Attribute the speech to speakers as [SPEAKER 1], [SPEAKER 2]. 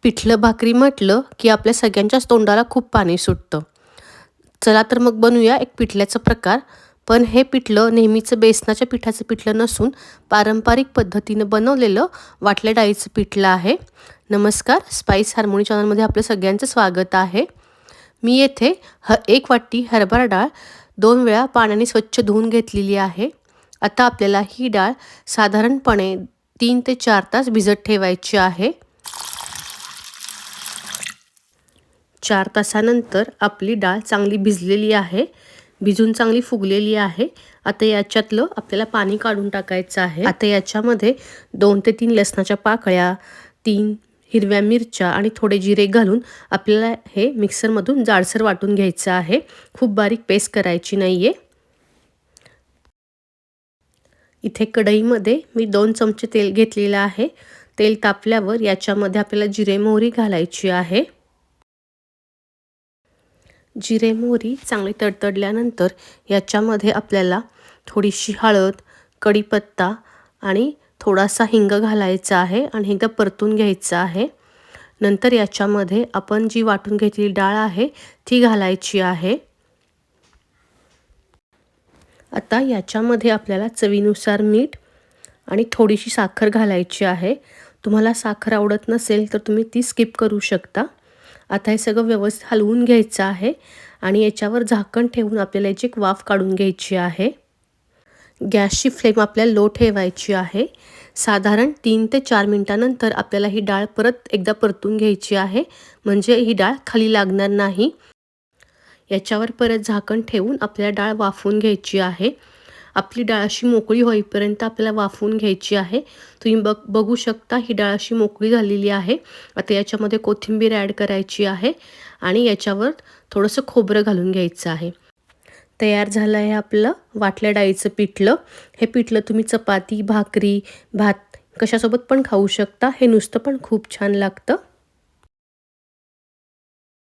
[SPEAKER 1] पिठलं भाकरी म्हटलं की आपल्या सगळ्यांच्याच तोंडाला खूप पाणी सुटतं. चला तर मग बनवूया एक पिठल्याचा प्रकार. पण हे पिठलं नेहमीचं बेसनाच्या पिठाचं पिठलं नसून पारंपरिक पद्धतीनं बनवलेलं वाटल्या डाळीचं पिठलं आहे. नमस्कार, स्पाइस हार्मोनी चॅनलमध्ये आपलं सगळ्यांचं स्वागत आहे. मी येथे 1 वाटी हरभरा डाळ 2 वेळा पाण्याने स्वच्छ धुवून घेतलेली आहे. आता आपल्याला ही डाळ साधारणपणे 3 ते 4 तास भिजत ठेवायची आहे. 4 तासानंतर आपली डाळ चांगली भिजलेली आहे. भिजून चांगली फुगलेली आहे. आता याच्यातलं आपल्याला पाणी काढून टाकायचं आहे. आता याच्यामध्ये 2 ते 3 लसणाच्या पाकळ्या, 3 हिरव्या मिरच्या आणि थोडे जिरे घालून आपल्याला हे मिक्सरमधून जाडसर वाटून घ्यायचं आहे. खूप बारीक पेस्ट करायची नाही आहे. इथे कढईमध्ये मी 2 चमचे तेल घेतलेलं आहे. तेल तापल्यावर याच्यामध्ये आपल्याला जिरे मोहरी घालायची आहे. जिरे मोहरी चांगले तडतडल्यानंतर याच्यामध्ये आपल्याला थोडीशी हळद, कढीपत्ता आणि थोडासा हिंग घालायचा आहे आणि एकदा परतून घ्यायचं आहे. नंतर याच्यामध्ये आपण जी वाटून घेतलेली डाळ आहे ती घालायची आहे. आता याच्यामध्ये आपल्याला चवीनुसार मीठ आणि थोडीशी साखर घालायची आहे. तुम्हाला साखर आवडत नसेल तर तुम्ही ती स्किप करू शकता. आता हे सगळं व्यवस्थित हलवून घ्यायचं आहे आणि याच्यावर झाकण ठेवून आपल्याला याची एक वाफ काढून घ्यायची आहे. गॅसची फ्लेम आपल्याला लो ठेवायची आहे. साधारण 3 ते 4 मिनिटानंतर आपल्याला ही डाळ परत एकदा परतून घ्यायची आहे, म्हणजे ही डाळ खाली लागणार नाही. याच्यावर परत झाकण ठेवून आपल्याला डाळ वाफवून घ्यायची आहे. आपली डाळ अशी मोकळी होईपर्यंत आपल्याला वाफवून घ्यायची आहे. तुम्ही बघू शकता ही डाळ अशी मोकळी झालेली आहे. आता याच्यामध्ये कोथिंबीर ॲड करायची आहे आणि याच्यावर थोडंसं खोबरं घालून घ्यायचं आहे. तयार झालं आहे आपलं वाटल्या डाळीचं पिठलं. हे पिठलं तुम्ही चपाती, भाकरी, भात कशासोबत पण खाऊ शकता. हे नुसतं पण खूप छान लागतं.